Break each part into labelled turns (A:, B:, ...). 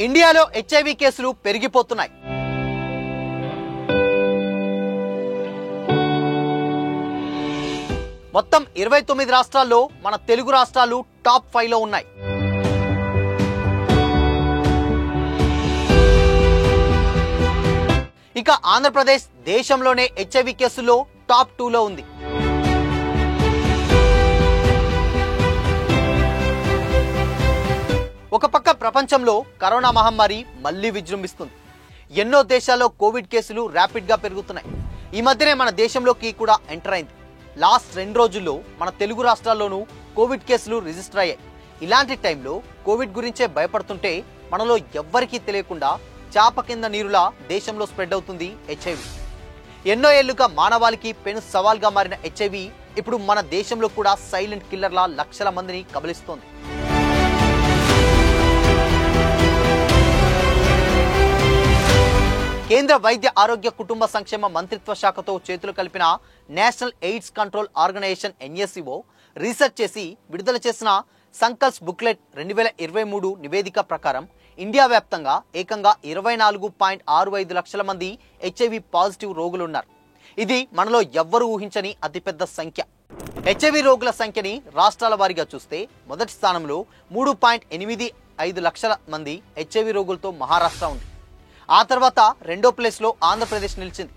A: ఇండియాలో హెచ్ఐవి కేసులు పెరిగిపోతున్నాయి. మొత్తం 29 రాష్ట్రాల్లో మన తెలుగు రాష్ట్రాలు టాప్ 5 లో ఉన్నాయి. ఇక ఆంధ్రప్రదేశ్ దేశంలోనే హెచ్ఐవి కేసుల్లో టాప్ 2 లో ఉంది. ఒక పక్క ప్రపంచంలో కరోనా మహమ్మారి మళ్లీ విజృంభిస్తుంది. ఎన్నో దేశాల్లో కోవిడ్ కేసులు ర్యాపిడ్ గా పెరుగుతున్నాయి. ఈ మధ్యనే మన దేశంలోకి కూడా ఎంటర్ అయింది. లాస్ట్ 2 రోజుల్లో మన తెలుగు రాష్ట్రాల్లోనూ కోవిడ్ కేసులు రిజిస్టర్ అయ్యాయి. ఇలాంటి టైంలో కోవిడ్ గురించే భయపడుతుంటే మనలో ఎవ్వరికీ తెలియకుండా చాప కింద నీరులా దేశంలో స్ప్రెడ్ అవుతుంది హెచ్ఐవి. ఎన్నో ఏళ్లుగా మానవాళికి పెను సవాల్గా మారిన హెచ్ఐవి ఇప్పుడు మన దేశంలో కూడా సైలెంట్ కిల్లర్లా లక్షల మందిని కబలిస్తోంది. కేంద్ర వైద్య ఆరోగ్య కుటుంబ సంక్షేమ మంత్రిత్వ శాఖతో చేతులు కలిపిన national AIDS control organization NSCO research చేసి విడుదల చేసిన సంకల్ప్ బుక్లెట్ 2023 నివేదిక ప్రకారం ఇండియా వ్యాప్తంగా ఏకంగా 24.65 లక్షల మంది హెచ్ఐవి పాజిటివ్ రోగులున్నారు. ఇది మనలో ఎవ్వరూ ఊహించని అతిపెద్ద సంఖ్య. హెచ్ఐవి రోగుల సంఖ్యని రాష్ట్రాల వారీగా చూస్తే మొదటి స్థానంలో 3.85 లక్షల మంది హెచ్ఐవి రోగులతో మహారాష్ట్ర ఉంది. ఆ తర్వాత రెండో ప్లేస్లో ఆంధ్రప్రదేశ్ నిలిచింది.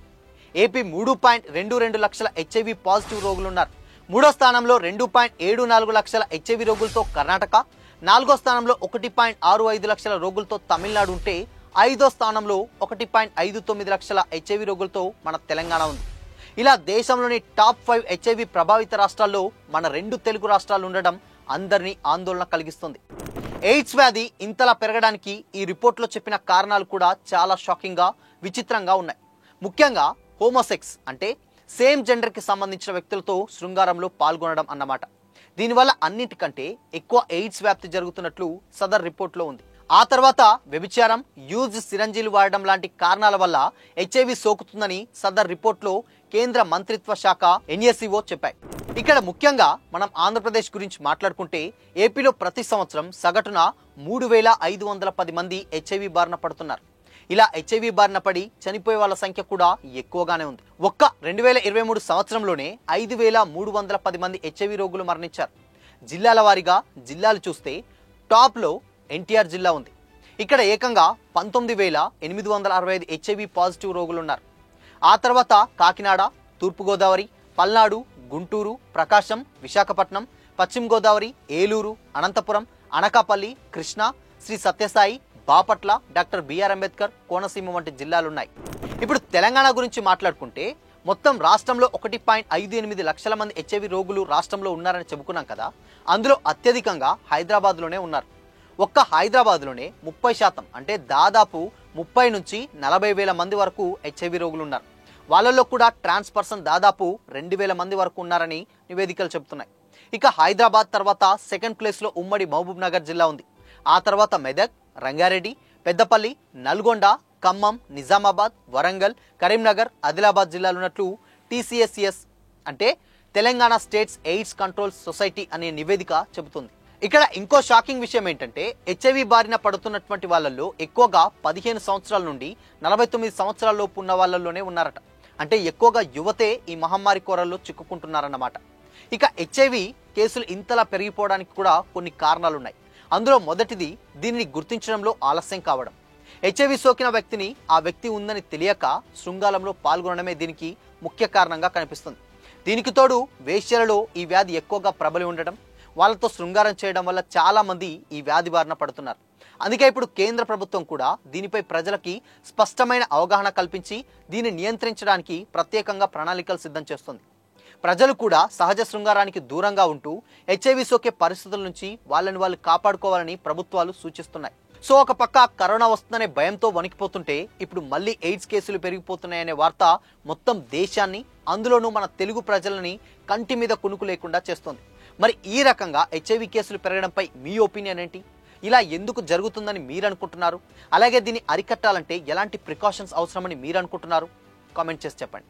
A: ఏపీ 3.22 లక్షల హెచ్ఐవి పాజిటివ్ రోగులున్నారు. మూడో స్థానంలో 2.74 లక్షల హెచ్ఐవి రోగులతో కర్ణాటక, నాలుగో స్థానంలో 1.65 లక్షల రోగులతో తమిళనాడు ఉంటే ఐదో స్థానంలో 1.59 లక్షల హెచ్ఐవి రోగులతో మన తెలంగాణ ఉంది. ఇలా దేశంలోని టాప్ 5 హెచ్ఐవి ప్రభావిత రాష్ట్రాల్లో మన 2 తెలుగు రాష్ట్రాలు ఉండడం అందరినీ ఆందోళన కలిగిస్తుంది. ఎయిడ్స్ వ్యాధి ఇంతలా పెరగడానికి ఈ రిపోర్ట్లో చెప్పిన కారణాలు కూడా చాలా షాకింగ్గా, విచిత్రంగా ఉన్నాయి. ముఖ్యంగా హోమోసెక్స్ అంటే సేమ్ జెండర్కి సంబంధించిన వ్యక్తులతో శృంగారంలో పాల్గొనడం అన్నమాట. దీనివల్ల అన్నిటికంటే ఎక్కువ ఎయిడ్స్ వ్యాప్తి జరుగుతున్నట్లు సదర్ రిపోర్ట్లో ఉంది. ఆ తర్వాత వ్యభిచారం, యూజ్ సిరంజీలు వాడడం లాంటి కారణాల వల్ల హెచ్ఐవి సోకుతుందని సదర్ రిపోర్ట్లో కేంద్ర మంత్రిత్వ శాఖ NSCO చెప్పాయి. ఇక్కడ ముఖ్యంగా మనం ఆంధ్రప్రదేశ్ గురించి మాట్లాడుకుంటే ఏపీలో ప్రతి సంవత్సరం సగటున 3,510 మంది హెచ్ఐవి బారిన పడుతున్నారు. ఇలా హెచ్ఐవి బారిన పడి చనిపోయే వాళ్ళ సంఖ్య కూడా ఎక్కువగానే ఉంది. ఒక్క 2023 సంవత్సరంలోనే 5,310 మంది హెచ్ఐవి రోగులు మరణించారు. జిల్లాల వారీగా జిల్లాలు చూస్తే టాప్లో ఎన్టీఆర్ జిల్లా ఉంది. ఇక్కడ ఏకంగా 19,865 హెచ్ఐవి పాజిటివ్ రోగులు ఉన్నారు. ఆ తర్వాత కాకినాడ, తూర్పుగోదావరి, పల్నాడు, గుంటూరు, ప్రకాశం, విశాఖపట్నం, పశ్చిమ గోదావరి, ఏలూరు, అనంతపురం, అనకాపల్లి, కృష్ణా, శ్రీ సత్యసాయి, బాపట్ల, డాక్టర్ బిఆర్ అంబేద్కర్, కోనసీమ వంటి జిల్లాలున్నాయి. ఇప్పుడు తెలంగాణ గురించి మాట్లాడుకుంటే మొత్తం రాష్ట్రంలో 1.58 లక్షల మంది హెచ్ఐవి రోగులు రాష్ట్రంలో ఉన్నారని చెప్పుకున్నాం కదా. అందులో అత్యధికంగా హైదరాబాద్లోనే ఉన్నారు. ఒక్క హైదరాబాద్లోనే 30% అంటే దాదాపు 30 నుంచి 40 వేల మంది వరకు హెచ్ఐవి రోగులు ఉన్నారు. వాళ్ళల్లో కూడా ట్రాన్స్ పర్సన్ దాదాపు 2,000 మంది వరకు ఉన్నారని నివేదికలు చెబుతున్నాయి. ఇక హైదరాబాద్ తర్వాత సెకండ్ ప్లేస్లో ఉమ్మడి మహబూబ్ నగర్ జిల్లా ఉంది. ఆ తర్వాత మెదక్, రంగారెడ్డి, పెద్దపల్లి, నల్గొండ, ఖమ్మం, నిజామాబాద్, వరంగల్, కరీంనగర్, ఆదిలాబాద్ జిల్లాలున్నట్లు TCSCS అంటే Telangana states AIDS control society అనే నివేదిక చెబుతుంది. ఇక్కడ ఇంకో షాకింగ్ విషయం ఏంటంటే హెచ్ఐవి బారిన పడుతున్నటువంటి వాళ్ళల్లో ఎక్కువగా 15 సంవత్సరాల నుండి 49 సంవత్సరాల లోపు ఉన్న వాళ్ళలోనే ఉన్నారట. అంటే ఎక్కువగా యువతే ఈ మహమ్మారి కోరల్లో చిక్కుకుంటున్నారన్నమాట. ఇక హెచ్ఐవి కేసులు ఇంతలా పెరిగిపోవడానికి కూడా కొన్ని కారణాలున్నాయి. అందులో మొదటిది దీనిని గుర్తించడంలో ఆలస్యం కావడం. హెచ్ఐవి సోకిన వ్యక్తిని ఆ వ్యక్తి ఉందని తెలియక శృంగారంలో పాల్గొనడమే దీనికి ముఖ్య కారణంగా కనిపిస్తుంది. దీనికి తోడు వేశ్యలలో ఈ వ్యాధి ఎక్కువగా ప్రబలి ఉండడం, వాళ్ళతో శృంగారం చేయడం వల్ల చాలా మంది ఈ వ్యాధి బారిన పడుతున్నారు. అందుకే ఇప్పుడు కేంద్ర ప్రభుత్వం కూడా దీనిపై ప్రజలకి స్పష్టమైన అవగాహన కల్పించి దీన్ని నియంత్రించడానికి ప్రత్యేకంగా ప్రణాళికలు సిద్ధం చేస్తుంది. ప్రజలు కూడా సహజ శృంగారానికి దూరంగా ఉంటూ హెచ్ఐవి సోకే పరిస్థితుల నుంచి వాళ్ళని వాళ్ళు కాపాడుకోవాలని ప్రభుత్వాలు సూచిస్తున్నాయి. సో ఒక పక్క కరోనా వస్తుందనే భయంతో వణికిపోతుంటే ఇప్పుడు మళ్ళీ ఎయిడ్స్ కేసులు పెరిగిపోతున్నాయనే వార్త మొత్తం దేశాన్ని, అందులోనూ మన తెలుగు ప్రజలని కంటి మీద కునుకు లేకుండా చేస్తుంది. మరి ఈ రకంగా హెచ్ఐవి కేసులు పెరగడంపై మీ ఒపీనియన్ ఏంటి? ఇలా ఎందుకు జరుగుతుందని మీరు అనుకుంటున్నారు? అలాగే దీన్ని అరికట్టాలంటే ఎలాంటి ప్రికాషన్స్ అవసరమని మీరు అనుకుంటున్నారు? కామెంట్ చేసి చెప్పండి.